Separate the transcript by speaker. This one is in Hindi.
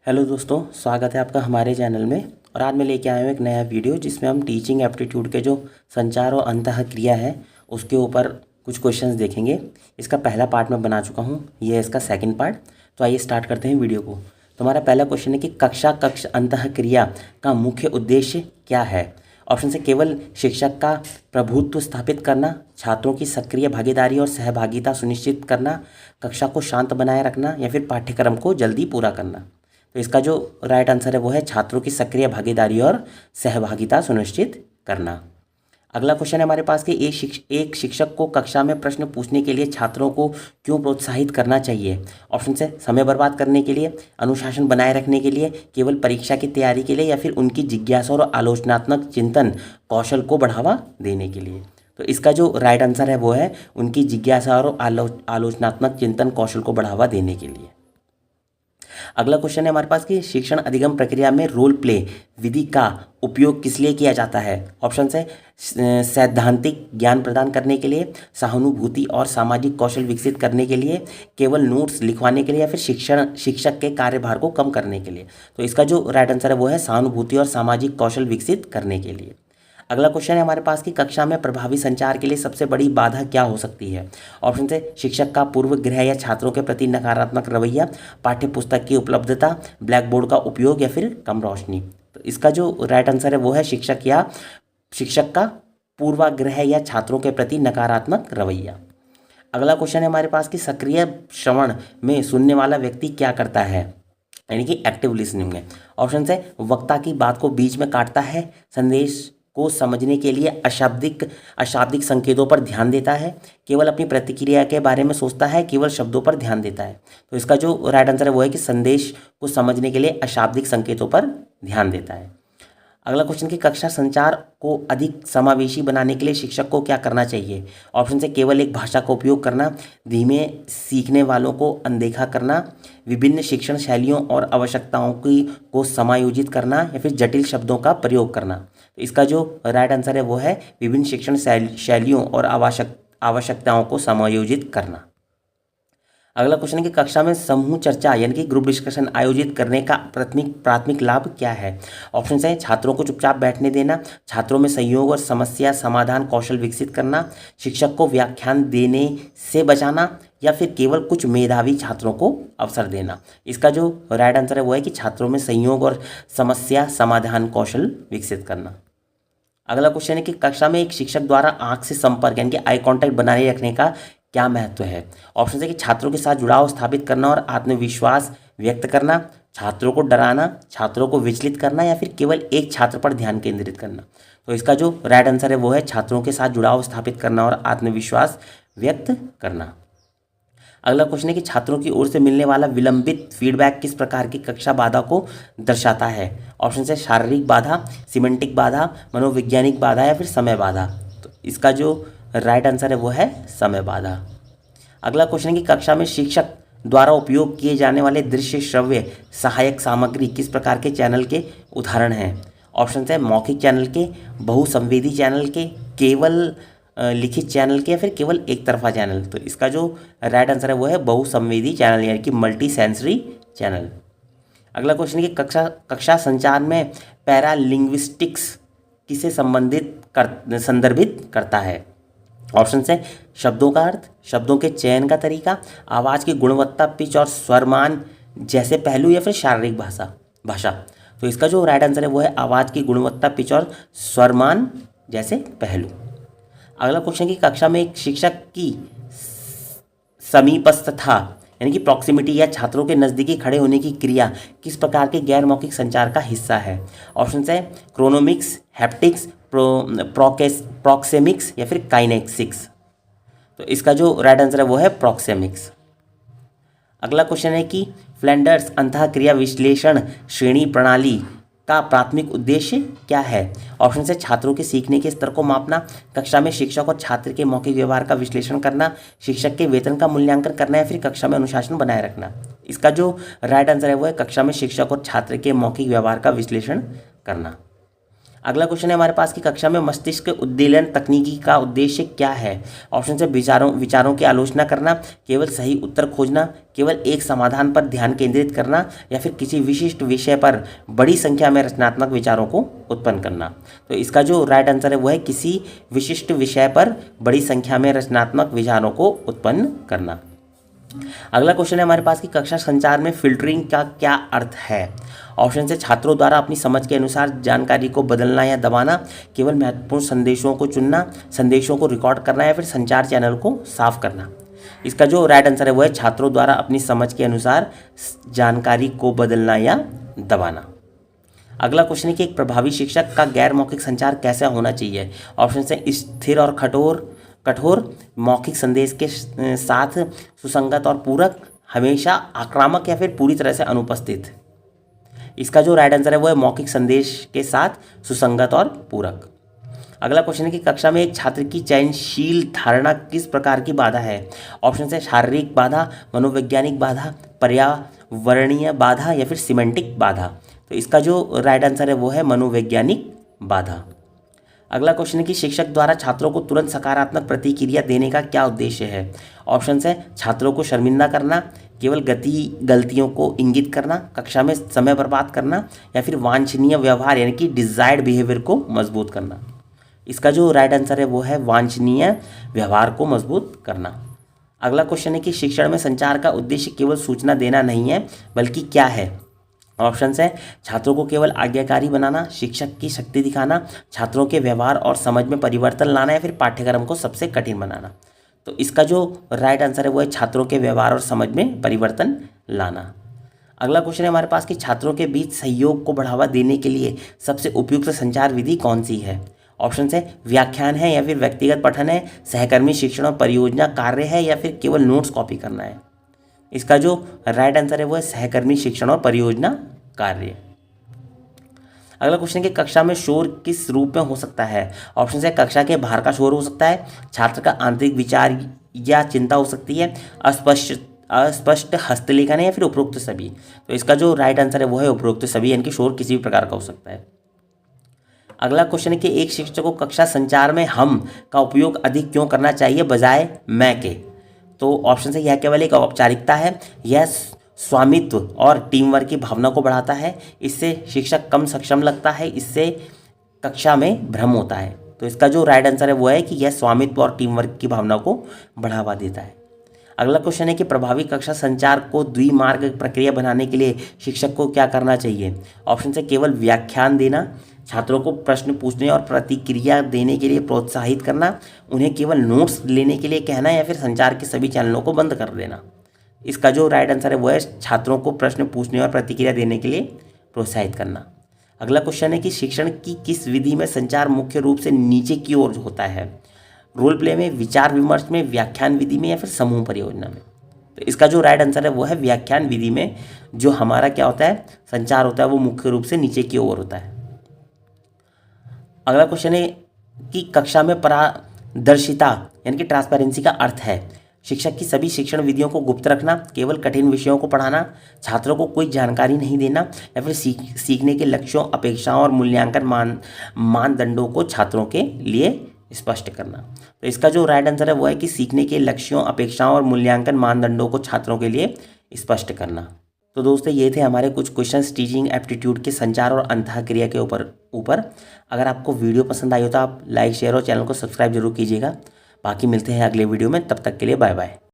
Speaker 1: हेलो दोस्तों, स्वागत है आपका हमारे चैनल में। और आज मैं लेके आया हूँ एक नया वीडियो जिसमें हम टीचिंग एप्टीट्यूड के जो संचार और अंतः क्रिया है उसके ऊपर कुछ क्वेश्चंस देखेंगे। इसका पहला पार्ट मैं बना चुका हूँ, ये है इसका सेकंड पार्ट। तो आइए स्टार्ट करते हैं वीडियो को। तो हमारा पहला क्वेश्चन है कि कक्ष अंतः क्रिया का मुख्य उद्देश्य क्या है। ऑप्शन से केवल शिक्षक का प्रभुत्व स्थापित करना, छात्रों की सक्रिय भागीदारी और सहभागिता सुनिश्चित करना, कक्षा को शांत बनाए रखना या फिर पाठ्यक्रम को जल्दी पूरा करना। तो इसका जो राइट आंसर है वो है छात्रों की सक्रिय भागीदारी और सहभागिता सुनिश्चित करना। अगला क्वेश्चन है हमारे पास कि एक शिक्षक को कक्षा में प्रश्न पूछने के लिए छात्रों को क्यों प्रोत्साहित करना चाहिए। ऑप्शन से समय बर्बाद करने के लिए, अनुशासन बनाए रखने के लिए, केवल परीक्षा की तैयारी के लिए या फिर उनकी जिज्ञासा और आलोचनात्मक चिंतन कौशल को बढ़ावा देने के लिए। तो इसका जो राइट आंसर है वो है उनकी जिज्ञासा और आलोचनात्मक चिंतन कौशल को बढ़ावा देने के लिए। अगला क्वेश्चन है हमारे पास कि शिक्षण अधिगम प्रक्रिया में रोल प्ले विधि का उपयोग किस लिए किया जाता है। ऑप्शन है सैद्धांतिक ज्ञान प्रदान करने के लिए, सहानुभूति और सामाजिक कौशल विकसित करने के लिए, केवल नोट्स लिखवाने के लिए या फिर शिक्षक के कार्यभार को कम करने के लिए। तो इसका जो राइट आंसर है वो है सहानुभूति और सामाजिक कौशल विकसित करने के लिए। अगला क्वेश्चन है हमारे पास कि कक्षा में प्रभावी संचार के लिए सबसे बड़ी बाधा क्या हो सकती है। ऑप्शन से शिक्षक का पूर्वग्रह या छात्रों के प्रति नकारात्मक रवैया, पाठ्य पुस्तक की उपलब्धता, ब्लैक बोर्ड का उपयोग या फिर कम रोशनी। तो इसका जो राइट आंसर है वो है शिक्षक का पूर्वाग्रह या छात्रों के प्रति नकारात्मक रवैया। अगला क्वेश्चन है हमारे पास कि सक्रिय श्रवण में सुनने वाला व्यक्ति क्या करता है, यानी कि एक्टिव लिसनिंग है। ऑप्शन है वक्ता की बात को बीच में काटता है, संदेश को समझने के लिए अशाब्दिक संकेतों पर ध्यान देता है, केवल अपनी प्रतिक्रिया के बारे में सोचता है, केवल शब्दों पर ध्यान देता है। तो इसका जो राइट आंसर है वो है कि संदेश को समझने के लिए अशाब्दिक संकेतों पर ध्यान देता है। अगला क्वेश्चन कि कक्षा संचार को अधिक समावेशी बनाने के लिए शिक्षक को क्या करना चाहिए। ऑप्शन से केवल एक भाषा का उपयोग करना, धीमे सीखने वालों को अनदेखा करना, विभिन्न शिक्षण शैलियों और आवश्यकताओं को समायोजित करना या फिर जटिल शब्दों का प्रयोग करना। तो इसका जो राइट आंसर है वो है विभिन्न शिक्षण शैलियों और आवश्यकताओं को समायोजित करना। अगला क्वेश्चन है कि कक्षा में समूह चर्चा यानी कि ग्रुप डिस्कशन आयोजित करने का प्राथमिक लाभ क्या है। ऑप्शन है छात्रों को चुपचाप बैठने देना, छात्रों में सहयोग और समस्या समाधान कौशल विकसित करना, शिक्षक को व्याख्यान देने से बचाना या फिर केवल कुछ मेधावी छात्रों को अवसर देना। इसका जो राइट आंसर है वो है कि छात्रों में सहयोग और समस्या समाधान कौशल विकसित करना। अगला क्वेश्चन है कि कक्षा में एक शिक्षक द्वारा आंख से संपर्क यानी कि आई कांटेक्ट बनाए रखने का क्या महत्व है। ऑप्शन है कि छात्रों के साथ जुड़ाव स्थापित करना और आत्मविश्वास व्यक्त करना, छात्रों को डराना, छात्रों को विचलित करना या फिर केवल एक छात्र पर ध्यान केंद्रित करना। तो इसका जो राइट आंसर है वो है छात्रों के साथ जुड़ाव स्थापित करना और आत्मविश्वास व्यक्त करना। अगला क्वेश्चन है कि छात्रों की ओर से मिलने वाला विलंबित फीडबैक किस प्रकार की कक्षा बाधा को दर्शाता है। ऑप्शन है शारीरिक बाधा, सिमेंटिक बाधा, मनोवैज्ञानिक बाधा या फिर समय बाधा। तो इसका जो राइट आंसर है वो है समय बाधा। अगला क्वेश्चन है कि कक्षा में शिक्षक द्वारा उपयोग किए जाने वाले दृश्य श्रव्य सहायक सामग्री किस प्रकार के चैनल के उदाहरण हैं। ऑप्शन है मौखिक चैनल के, बहुसंवेदी चैनल के, केवल लिखित चैनल के या फिर केवल एक तरफा चैनल। तो इसका जो राइट आंसर है वो है बहुसंवेदी चैनल यानी कि मल्टी सेंसरी चैनल। अगला क्वेश्चन है कि कक्षा संचार में पैरालिंग्विस्टिक्स किसे संदर्भित करता है। ऑप्शन है शब्दों का अर्थ, शब्दों के चयन का तरीका, आवाज़ की गुणवत्ता, पिच और स्वरमान जैसे पहलू या फिर शारीरिक भाषा। तो इसका जो राइट आंसर है वो है आवाज़ की गुणवत्ता, पिच और स्वरमान जैसे पहलू। अगला क्वेश्चन की कक्षा में एक शिक्षक की समीपस्थता यानी कि प्रॉक्सिमिटी या छात्रों के नज़दीकी खड़े होने की क्रिया किस प्रकार के गैर मौखिक संचार का हिस्सा है। ऑप्शन है क्रोनोमिक्स, हैप्टिक्स, प्रॉक्सेमिक्स या फिर काइनेसिक्स। तो इसका जो राइट आंसर है वो है प्रॉक्सेमिक्स। अगला क्वेश्चन है कि फ्लैंडर्स अंतःक्रिया विश्लेषण श्रेणी प्रणाली का प्राथमिक उद्देश्य क्या है। ऑप्शन है छात्रों के सीखने के स्तर को मापना, कक्षा में शिक्षक और छात्र के मौखिक व्यवहार का विश्लेषण करना, शिक्षक के वेतन का मूल्यांकन करना या फिर कक्षा में अनुशासन बनाए रखना। इसका जो राइट आंसर है वो है कक्षा में शिक्षक और छात्र के मौखिक व्यवहार का विश्लेषण करना। अगला क्वेश्चन है हमारे पास कि कक्षा में मस्तिष्क उद्दीलन तकनीकी का उद्देश्य क्या है। ऑप्शन से विचारों की आलोचना करना, केवल सही उत्तर खोजना, केवल एक समाधान पर ध्यान केंद्रित करना, या फिर किसी विशिष्ट विषय पर बड़ी संख्या में रचनात्मक विचारों को उत्पन्न करना। तो इसका जो राइट आंसर है वो है किसी विशिष्ट विषय पर बड़ी संख्या में रचनात्मक विचारों को उत्पन्न करना। अगला क्वेश्चन है हमारे पास कि कक्षा संचार में फिल्टरिंग का क्या अर्थ है। ऑप्शन से छात्रों द्वारा अपनी समझ के अनुसार जानकारी को बदलना या दबाना, केवल महत्वपूर्ण संदेशों को चुनना, संदेशों को रिकॉर्ड करना, या फिर संचार चैनल को साफ करना। इसका जो राइट आंसर है वो है छात्रों द्वारा अपनी समझ के अनुसार जानकारी को बदलना या दबाना। अगला क्वेश्चन है कि एक प्रभावी शिक्षक का गैर मौखिक संचार कैसा होना चाहिए। ऑप्शन से स्थिर और कठोर, मौखिक संदेश के साथ सुसंगत और पूरक, हमेशा आक्रामक, या फिर पूरी तरह से अनुपस्थित। इसका जो राइट आंसर है वो है मौखिक संदेश के साथ सुसंगत और पूरक। अगला क्वेश्चन है कि कक्षा में एक छात्र की चयनशील धारणा किस प्रकार की बाधा है। ऑप्शन से शारीरिक बाधा, मनोवैज्ञानिक बाधा, पर्यावरणीय बाधा, या फिर सिमेंटिक बाधा। तो इसका जो राइट आंसर है वो है मनोवैज्ञानिक बाधा। अगला क्वेश्चन है कि शिक्षक द्वारा छात्रों को तुरंत सकारात्मक प्रतिक्रिया देने का क्या उद्देश्य है। ऑप्शन है छात्रों को शर्मिंदा करना, केवल गलतियों को इंगित करना, कक्षा में समय बर्बाद करना, या फिर वांछनीय व्यवहार यानी कि डिजायर्ड बिहेवियर को मजबूत करना। इसका जो राइट आंसर है वो है वांछनीय व्यवहार को मजबूत करना। अगला क्वेश्चन है कि शिक्षण में संचार का उद्देश्य केवल सूचना देना नहीं है बल्कि क्या है। ऑप्शन है छात्रों को केवल आज्ञाकारी बनाना, शिक्षक की शक्ति दिखाना, छात्रों के व्यवहार और समझ में परिवर्तन लाना, या फिर पाठ्यक्रम को सबसे कठिन बनाना। तो इसका जो राइट आंसर है वो है छात्रों के व्यवहार और समझ में परिवर्तन लाना। अगला क्वेश्चन है हमारे पास कि छात्रों के बीच सहयोग को बढ़ावा देने के लिए सबसे उपयुक्त संचार विधि कौन सी है। ऑप्शन है व्याख्यान है, या फिर व्यक्तिगत पठन है, सहकर्मी शिक्षण और परियोजना कार्य है, या फिर केवल नोट्स कॉपी करना है। इसका जो राइट आंसर है वो है सहकर्मी शिक्षण और परियोजना कार्य। अगला क्वेश्चन है कि कक्षा में शोर किस रूप में हो सकता है। ऑप्शन है कक्षा के बाहर का शोर हो सकता है, छात्र का आंतरिक विचार या चिंता हो सकती है, अस्पष्ट हस्तलेखन है, या फिर उपरोक्त सभी। तो इसका जो राइट आंसर है वो है उपरोक्त सभी, यानी कि शोर किसी भी प्रकार का हो सकता है। अगला क्वेश्चन है कि एक शिक्षक को कक्षा संचार में हम का उपयोग अधिक क्यों करना चाहिए बजाय मैं के। तो ऑप्शन से यह केवल एक औपचारिकता है, यह स्वामित्व और टीम वर्क की भावना को बढ़ाता है, इससे शिक्षक कम सक्षम लगता है, इससे कक्षा में भ्रम होता है। तो इसका जो राइट आंसर है वो है कि यह स्वामित्व और टीम वर्क की भावना को बढ़ावा देता है। अगला क्वेश्चन है कि प्रभावी कक्षा संचार को द्विमार्ग प्रक्रिया बनाने के लिए शिक्षक को क्या करना चाहिए। ऑप्शन से केवल व्याख्यान देना, छात्रों को प्रश्न पूछने और प्रतिक्रिया देने के लिए प्रोत्साहित करना, उन्हें केवल नोट्स लेने के लिए कहना, या फिर संचार के सभी चैनलों को बंद कर देना। इसका जो राइट आंसर है वो है छात्रों को प्रश्न पूछने और प्रतिक्रिया देने के लिए प्रोत्साहित करना। अगला क्वेश्चन है कि शिक्षण की किस विधि में संचार मुख्य रूप से नीचे की ओर होता है। रोल प्ले में, विचार विमर्श में, व्याख्यान विधि में, या फिर समूह परियोजना में। तो इसका जो राइट आंसर है वो है व्याख्यान विधि में जो हमारा क्या होता है संचार होता है वो मुख्य रूप से नीचे की ओर होता है। अगला क्वेश्चन है कि कक्षा में पारदर्शिता यानी कि ट्रांसपेरेंसी का अर्थ है शिक्षक की सभी शिक्षण विधियों को गुप्त रखना, केवल कठिन विषयों को पढ़ाना, छात्रों को कोई जानकारी नहीं देना, या फिर सीखने के लक्ष्यों, अपेक्षाओं और मूल्यांकन मानदंडों को छात्रों के लिए स्पष्ट करना। तो इसका जो राइट आंसर है वो है कि सीखने के लक्ष्यों, अपेक्षाओं और मूल्यांकन मानदंडों को छात्रों के लिए स्पष्ट करना। तो दोस्तों ये थे हमारे कुछ क्वेश्चंस टीचिंग एप्टीट्यूड के संचार और अंतःक्रिया के ऊपर। अगर आपको वीडियो पसंद आई हो तो आप लाइक, शेयर और चैनल को सब्सक्राइब जरूर कीजिएगा। बाकी मिलते हैं अगले वीडियो में, तब तक के लिए बाय बाय।